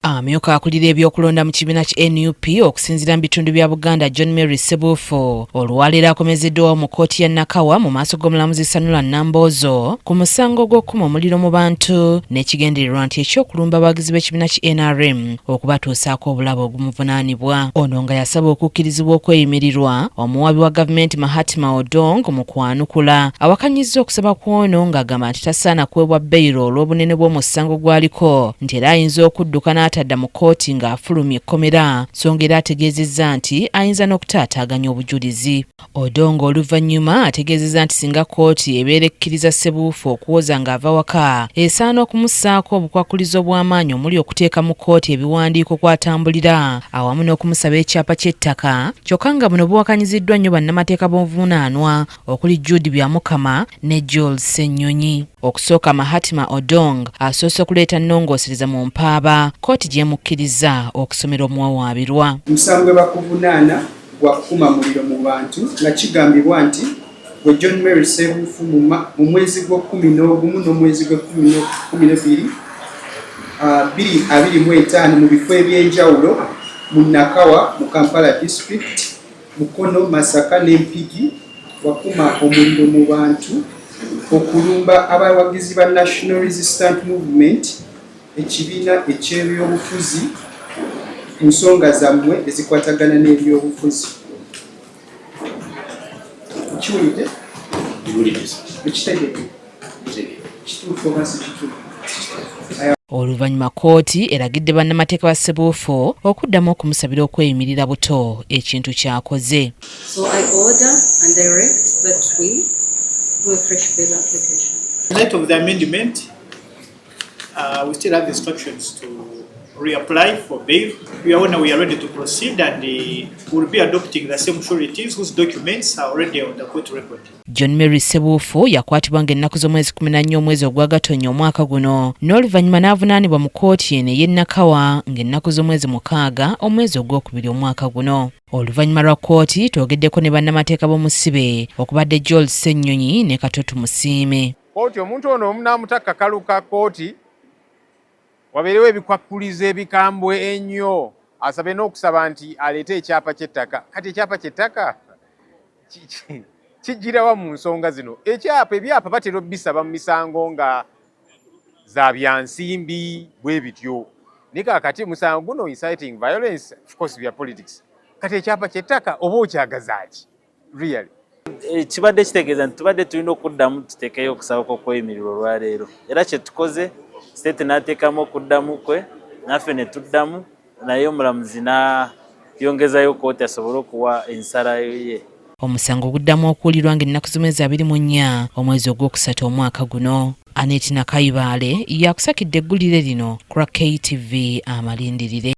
Amyuka akulira ebyokulonda mu kibiina ki NUP okusinziira mu bitundu bya Buganda John Mary Ssebuufu olwaleero akomezeddwawo mu kkooti ya Nakawa mu maaso g'omulamuzi Sanula Namboozo ku musango gw'okukuma omuliro mu bantu n'ekigendererwa nti ekyokulumba abawagizi b'ekibiina ki NRM okubatuusaako obulabe ogumuvunaanibwa. Ono nga yasaba okukkirizibwa okweyimirirwa omuwabi wa gavumenti Mahatma Odong mu kwanukula awakanyizza okusaba kw'ono ng'agamba nti tasaana kuweebwa beyiro olw'obunene bw'omusango gw'aliko nti era ayinza okudduka n'atadda mu kkooti ng'afulumya ekkomera so ng'era ategeezezza nti ayinza n'okutaataaganya obujulizi. Odong oluvannyuma ategeezezza nti singa kkooti ebeera ekkiriza Ssebuufu okuwoza ng'ava waka esaana okumussaako obukwakulizo bw'amaanyi omuli okuteeka mu kkooti ebiwandiiko kw'atambulira awamu n'okumusaba ekyapa ky'ettaka kyokka nga buno buwakanyiziddwa nnyo bannamateeka b'obuvunaanwa okuli Jude Byamukama ne Joel Ssennyonyi. Okusooka Mahatma Odong asoose okuleeta nnongoosereza mu mpaaba kkooti gyemukkiriza okusomera omuwawaabirwa. Omusango bakuvunaana gwa kukuma muliro mu bantu nga kigambibwa nti gwe John Mary Ssebuufu mu mwezi gw'Okumu n'omwezi gw'Ekkumi 2025 mu bifo eby'enjawulo mu Nakawa mu Kampala District, Mukono, Masaka n'Empigi wakuma omuliro mu bantu okulumba abawagizi ba National Resistance Movement ekibiina eky'ebyobufuzi ku nsonga zammwe ezikwatagana n'ebyobufuzi. Kiwulidde? Ekitegeke? Kituufu oba si kituufu? Oluvannyuma kkooti eragidde bannamateeka ba Ssebuufu okuddamu okumusabira okweyimirira buto ekintu ky'akoze. So I order and direct that we do a fresh bail application. In light of the amendment, we still have instructions to reapply for bail. We are ready to proceed and we'll be adopting the same sureties whose documents are already on the court record. John Mary Ssebuufu yakwatibwa ng'ennaku z'omwezi 14 omwezi ogwa Gatonnya omwaka guno n'oluvannyuma n'avunaanibwa mu kkooti eno ey'e Nakawa ng'ennaku z'omwezi 6 omwezi ogwokubiri omwaka guno. Oluvannyuma lwa kkooti twogeddeko ne bannamateeka b'omusibe okubadde Joel Ssennyonyi ne Katoto Musiime. Kkooti omuntu ono omunaamutaka kaluka kkooti wabeerewo ebikwakulizo ebikambwe ennyo asabe n'okusaba nti aleete ekyapa ky'ettaka. Kati ekyapa ky'ettaka kijjirawa mu nsonga zino? Ebyapa batera obbisaba mu misango nga za byansimbi bwe bityo. Naye kaakati musango guno inciting violence, of course bya politics. Kati ekyapa ky'ettaka oba okyagazaaki? Really? Kibadde kitegeeza nti tubadde tulina okuddamu tuteekeyo okusaba kw'okweyimirirwa olwaleero. Era kye tukoze state n'ateekamu okuddamu kwe naffe ne tuddamu naye omulamuzi n'ayongezayo kkooti asobole okuwa ensalayo ye. Omusango guddamu okuwulirwa ng'ennaku z'omwezi 24 omwezi ogwokusatu omwaka guno. Annette Nakayibaale yakusakidde eggulire lino ku KTV Amalindilire.